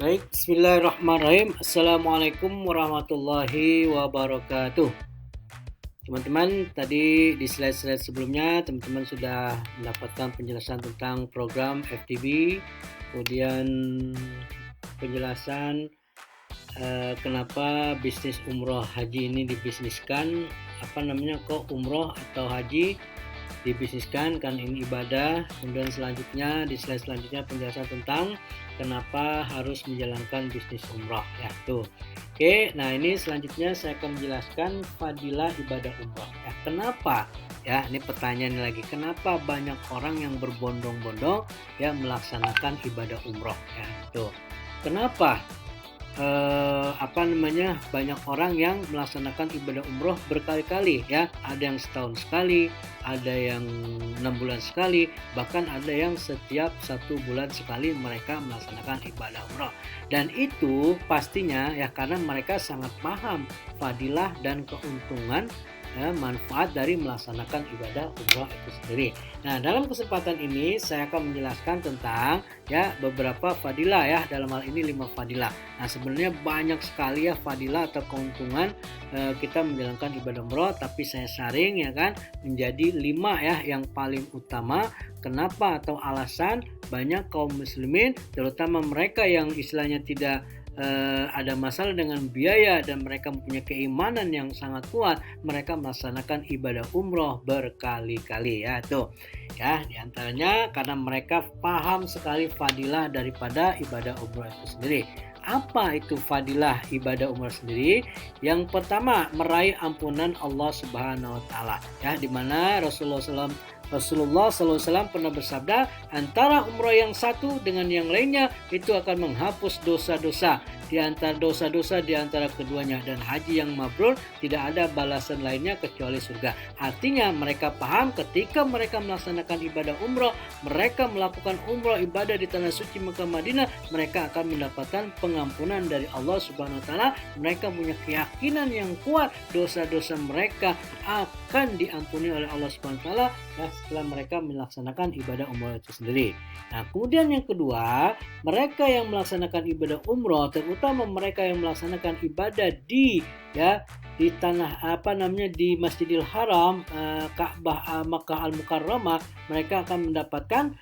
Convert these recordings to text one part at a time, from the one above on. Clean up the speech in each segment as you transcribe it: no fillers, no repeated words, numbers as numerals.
Baik, bismillahirrahmanirrahim. Assalamualaikum warahmatullahi wabarakatuh. Teman-teman, tadi di slide-slide sebelumnya teman-teman sudah mendapatkan penjelasan tentang program FTB, kemudian penjelasan kenapa bisnis umroh haji ini dibisniskan, kok umroh atau haji dibisniskan kan ini ibadah. Kemudian selanjutnya di slide selanjutnya penjelasan tentang kenapa harus menjalankan bisnis umroh ya tuh. Oke, nah ini selanjutnya saya akan menjelaskan fadilah ibadah umroh ya. Kenapa ya, ini pertanyaan lagi, kenapa banyak orang yang berbondong-bondong ya melaksanakan ibadah umroh ya tuh. Kenapa banyak orang yang melaksanakan ibadah umroh berkali-kali ya, ada yang setahun sekali, ada yang 6 bulan sekali, bahkan ada yang setiap 1 bulan sekali mereka melaksanakan ibadah umroh. Dan itu pastinya ya karena mereka sangat paham fadilah dan keuntungan manfaat dari melaksanakan ibadah umroh itu sendiri. Nah, dalam kesempatan ini saya akan menjelaskan tentang ya beberapa fadilah ya, dalam hal ini 5 fadilah. Nah, sebenarnya banyak sekali ya fadilah atau keuntungan kita menjalankan ibadah umroh, tapi saya saring ya kan menjadi 5 ya yang paling utama. Kenapa atau alasan banyak kaum muslimin, terutama mereka yang istilahnya tidak ada masalah dengan biaya dan mereka mempunyai keimanan yang sangat kuat, mereka melaksanakan ibadah umroh berkali-kali ya tuh ya, diantaranya karena mereka paham sekali fadilah daripada ibadah umroh itu sendiri. Apa itu fadilah ibadah umroh sendiri? Yang pertama, meraih ampunan Allah Subhanahu wa taala ya, di mana Rasulullah SAW pernah bersabda, antara umrah yang satu dengan yang lainnya itu akan menghapus dosa-dosa di antara keduanya, dan haji yang mabrur tidak ada balasan lainnya kecuali surga. Artinya mereka paham ketika mereka melaksanakan ibadah umrah, mereka melakukan umrah ibadah di tanah suci Mekah Madinah, mereka akan mendapatkan pengampunan dari Allah Subhanahu wa taala. Mereka punya keyakinan yang kuat dosa-dosa mereka akan diampuni oleh Allah Subhanahu wa taala setelah mereka melaksanakan ibadah umrah itu sendiri. Nah, kemudian yang kedua, mereka yang melaksanakan ibadah umrah, terutama mereka yang melaksanakan ibadah di tanah di Masjidil Haram, Ka'bah, Makkah Al-Mukarramah, mereka akan mendapatkan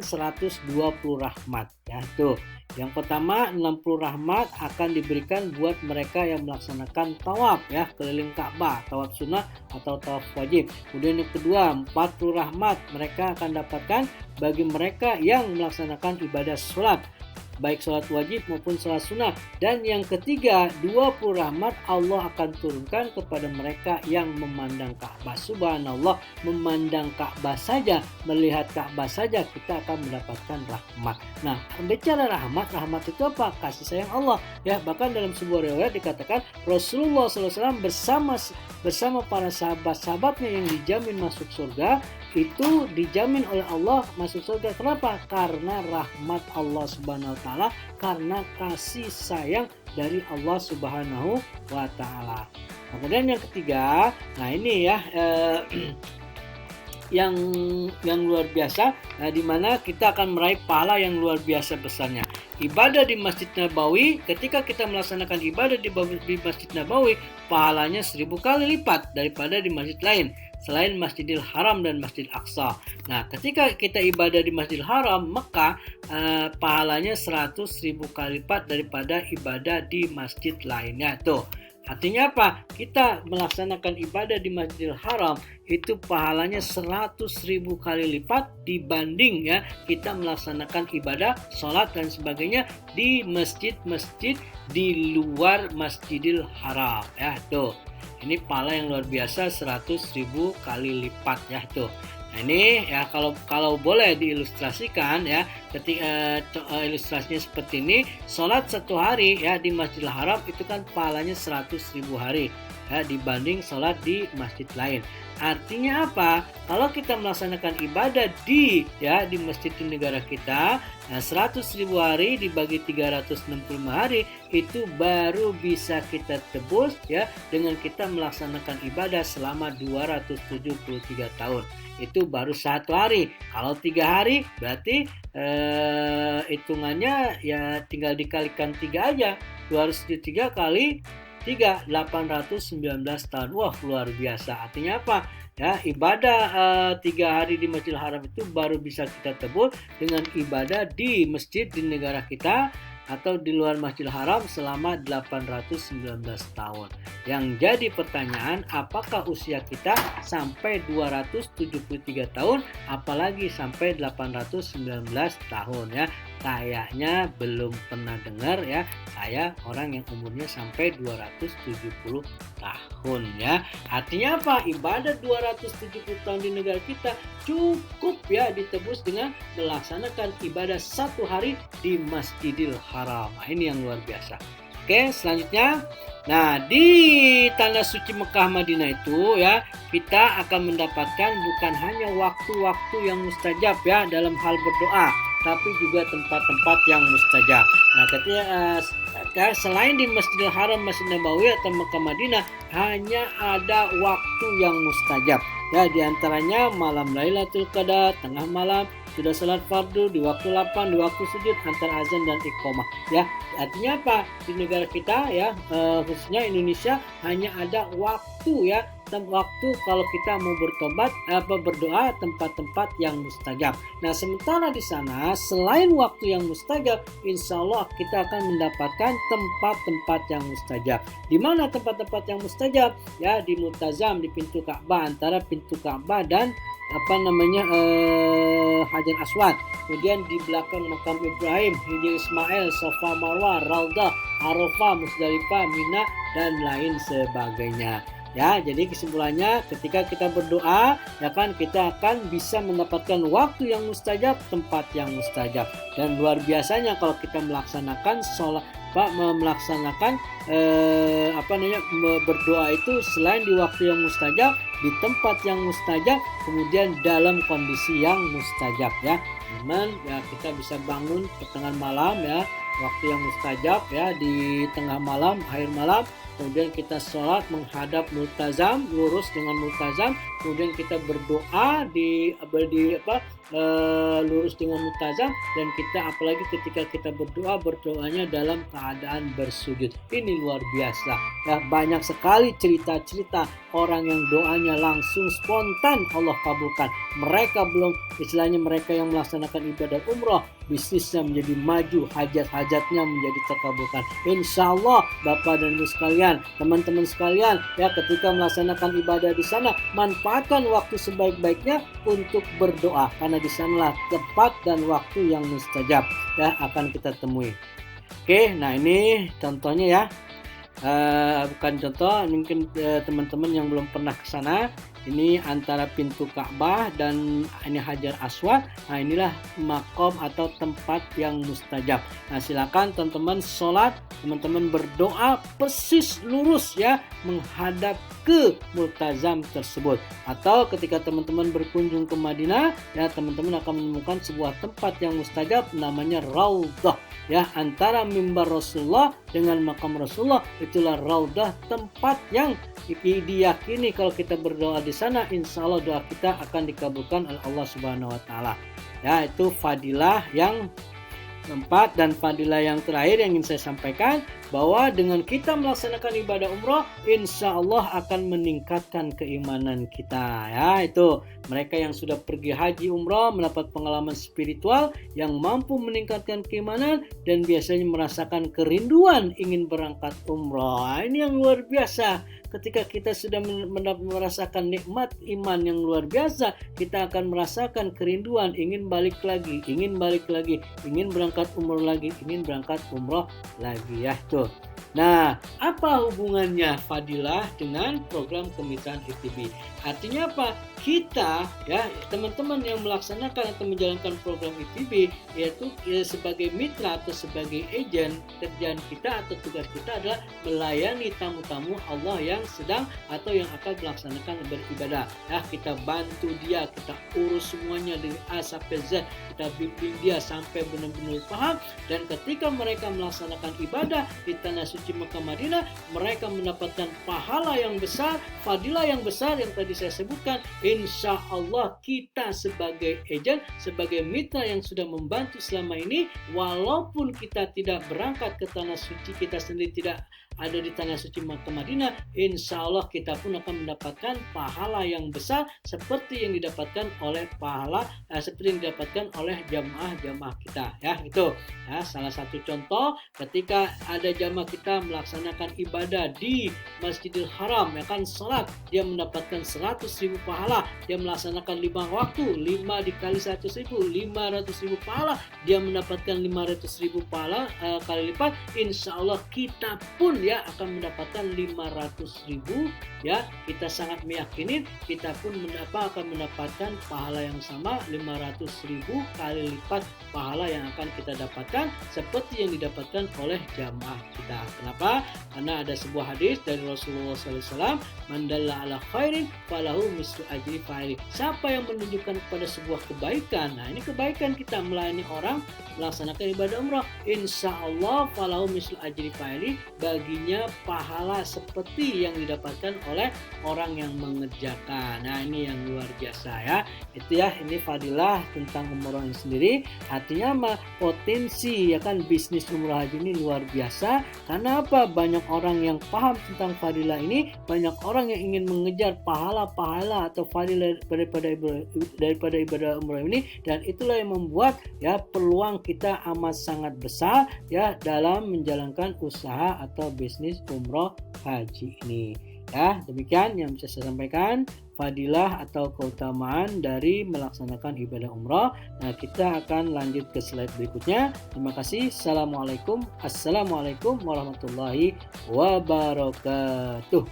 120 rahmat ya tuh. Yang pertama, 60 rahmat akan diberikan buat mereka yang melaksanakan tawaf ya keliling Ka'bah, tawaf sunnah atau tawaf wajib. Kemudian yang kedua, 40 rahmat mereka akan dapatkan bagi mereka yang melaksanakan ibadah sholat, baik sholat wajib maupun sholat sunnah. Dan yang ketiga, 20 rahmat Allah akan turunkan kepada mereka yang memandang Ka'bah. Subhanallah, memandang Ka'bah saja, melihat Ka'bah saja kita akan mendapatkan rahmat. Nah, bicara rahmat itu apa? Kasih sayang Allah ya. Bahkan dalam sebuah riwayat dikatakan Rasulullah SAW bersama para sahabat-sahabatnya yang dijamin masuk surga, itu dijamin oleh Allah masuk surga. Kenapa? Karena rahmat Allah Subhanahu wa taala, karena kasih sayang dari Allah Subhanahu wa taala. Kemudian yang ketiga, nah ini ya yang luar biasa, di mana kita akan meraih pahala yang luar biasa besarnya. Ibadah di Masjid Nabawi, ketika kita melaksanakan ibadah di Masjid Nabawi, pahalanya 1000 kali lipat daripada di masjid lain selain Masjidil Haram dan Masjid Aqsa. Nah, ketika kita ibadah di Masjidil Haram, maka pahalanya 100.000 kali lipat daripada ibadah di masjid lainnya tuh. Artinya apa? Kita melaksanakan ibadah di Masjidil Haram itu pahalanya 100.000 kali lipat dibanding ya kita melaksanakan ibadah sholat dan sebagainya di masjid-masjid di luar Masjidil Haram ya tuh. Ini pahala yang luar biasa, 100.000 kali lipat ya tuh. Nah, ini ya kalau boleh diilustrasikan ya, ketika ilustrasinya seperti ini, sholat 1 hari ya di Masjidil Haram itu kan pahalanya 100.000 hari. ya, dibanding sholat di masjid lain. Artinya apa? Kalau kita melaksanakan ibadah di masjid di negara kita, 100.000 hari dibagi 365 hari itu baru bisa kita tebus ya dengan kita melaksanakan ibadah selama 273 tahun. Itu baru 1 hari. Kalau 3 hari berarti hitungannya ya tinggal dikalikan 3 aja. 273 kali 819 tahun. Wah, luar biasa. Artinya apa? Ya, ibadah 3 hari di Masjidil Haram itu baru bisa kita tebus dengan ibadah di masjid di negara kita atau di luar Masjidil Haram selama 819 tahun. Yang jadi pertanyaan, apakah usia kita sampai 273 tahun apalagi sampai 819 tahun ya? Kayaknya belum pernah dengar ya saya orang yang umurnya sampai 270 tahun ya. Artinya apa? Ibadah 270 tahun di negara kita cukup ya ditebus dengan melaksanakan ibadah 1 hari di Masjidil Haram. Nah, ini yang luar biasa. Oke, selanjutnya. Nah, di tanah suci Mekah Madinah itu ya, kita akan mendapatkan bukan hanya waktu-waktu yang mustajab ya dalam hal berdoa, tapi juga tempat-tempat yang mustajab. Nah, ketika selain di Masjidil Haram, Masjid Nabawi atau Mekah Madinah, hanya ada waktu yang mustajab. Ya, diantaranya malam Lailatul Qadar, tengah malam, sudah salat fardu, di waktu 8, di waktu sujud, antara azan dan iqamah. Ya, artinya apa? Di negara kita ya, khususnya Indonesia, hanya ada waktu ya, waktu kalau kita mau bertobat berdoa tempat-tempat yang mustajab. Nah, sementara di sana selain waktu yang mustajab, insya Allah kita akan mendapatkan tempat-tempat yang mustajab. Di mana tempat-tempat yang mustajab? Ya, di Multazam, di pintu Ka'bah, antara pintu Ka'bah dan Hajar Aswad. Kemudian di belakang makam Ibrahim, Hijr Ismail, Safa Marwah, Raudhah, Arafah, Musdalifah, Mina dan lain sebagainya. Ya, jadi kesimpulannya ketika kita berdoa, ya kan, kita akan bisa mendapatkan waktu yang mustajab, tempat yang mustajab. Dan luar biasanya kalau kita melaksanakan sholat, berdoa itu selain di waktu yang mustajab, di tempat yang mustajab, kemudian dalam kondisi yang mustajab ya. Teman, ya kita bisa bangun ke tengah malam ya, waktu yang mustajab ya, di tengah malam, akhir malam. Kemudian kita sholat menghadap Multazam, lurus dengan Multazam. Kemudian kita berdoa lurus dengan Multazam, dan kita apalagi ketika kita berdoanya dalam keadaan bersujud. Ini luar biasa. Ya, banyak sekali cerita-cerita orang yang doanya langsung spontan Allah kabulkan. Mereka mereka yang melaksanakan ibadah umroh, bisnisnya menjadi maju, hajat-hajatnya menjadi terkabulkan. Insya Allah Bapak dan Ibu sekalian, teman-teman sekalian, ya ketika melaksanakan ibadah di sana, manfaatkan waktu sebaik-baiknya untuk berdoa, karena di sanalah tepat dan waktu yang mustajab ya akan kita temui. Oke, nah ini contohnya ya. Bukan contoh, mungkin teman-teman yang belum pernah ke sana. Ini antara pintu Ka'bah dan ini Hajar Aswad. Nah, inilah makom atau tempat yang mustajab. Nah, silakan teman-teman sholat, teman-teman berdoa persis lurus ya, menghadap ke Multazam tersebut. Atau ketika teman-teman berkunjung ke Madinah, ya teman-teman akan menemukan sebuah tempat yang mustajab namanya Raudhah. Ya, antara mimbar Rasulullah dengan makam Rasulullah, itulah Raudhah, tempat yang diyakini kalau kita berdoa di sana, insya Allah doa kita akan dikabulkan oleh Allah Subhanahu Wa Taala. Ya, itu fadilah yang keempat. Dan fadilah yang terakhir yang ingin saya sampaikan, bahwa dengan kita melaksanakan ibadah umroh, insya Allah akan meningkatkan keimanan kita. Ya, itu mereka yang sudah pergi haji umroh mendapat pengalaman spiritual yang mampu meningkatkan keimanan dan biasanya merasakan kerinduan ingin berangkat umroh. Ini yang luar biasa. Ketika kita sudah merasakan nikmat iman yang luar biasa, kita akan merasakan kerinduan ingin balik lagi, ingin berangkat umroh lagi, ingin berangkat umroh lagi ya tuh. Nah, apa hubungannya fadilah dengan program kemitraan FTB? Artinya apa? kita ya teman-teman yang melaksanakan atau menjalankan program ITB yaitu sebagai mitra atau sebagai agen, kerjaan kita atau tugas kita adalah melayani tamu-tamu Allah yang sedang atau yang akan melaksanakan beribadah. Ya, kita bantu dia, kita urus semuanya dari A sampai Z, kita bimbing dia sampai benar-benar paham, dan ketika mereka melaksanakan ibadah di tanah suci Mekah Madinah, mereka mendapatkan pahala yang besar, fadilah yang besar yang tadi saya sebutkan. Insya Allah kita sebagai agen, sebagai mitra yang sudah membantu selama ini, walaupun kita tidak berangkat ke tanah suci, kita sendiri tidak ada di tanah suci Mekah Madinah, insya Allah kita pun akan mendapatkan pahala yang besar seperti yang didapatkan oleh seperti yang didapatkan oleh jamaah kita. Ya, itu ya salah satu contoh ketika ada jamaah kita melaksanakan ibadah di Masjidil Haram, ya kan, salat, dia mendapatkan 100.000 pahala. Dia melaksanakan 5 waktu, 5 dikali 100.000, 500.000 pahala. Dia mendapatkan 500.000 pahala kali lipat. Insya Allah kita pun ya akan mendapatkan 500.000. Ya, kita sangat meyakini kita pun akan mendapatkan pahala yang sama, 500.000 kali lipat pahala yang akan kita dapatkan seperti yang didapatkan oleh jamaah kita. Kenapa? Karena ada sebuah hadis dari Rasulullah SAW, man dalla ala khairin falahu mislu ajri fa'ili. Siapa yang menunjukkan kepada sebuah kebaikan, nah ini kebaikan kita melayani orang, melaksanakan ibadah umrah, insya Allah falahu mislu ajri fa'ili, baginya pahala seperti yang didapatkan oleh orang yang mengerjakan. Nah ini yang luar biasa ya. Itu ya, ini fadilah tentang umrah ini sendiri. Artinya apa? Potensi ya kan bisnis umrah haji ini luar biasa. Karena apa? Banyak orang yang paham tentang fadilah ini, banyak orang yang ingin mengejar pahala-pahala atau fadilah daripada ibadah umrah ini, dan itulah yang membuat ya peluang kita amat sangat besar ya dalam menjalankan usaha atau bisnis umrah haji ini. Ya, demikian yang bisa saya sampaikan fadilah atau keutamaan dari melaksanakan ibadah umrah. Nah, kita akan lanjut ke slide berikutnya. Terima kasih. Assalamualaikum warahmatullahi wabarakatuh.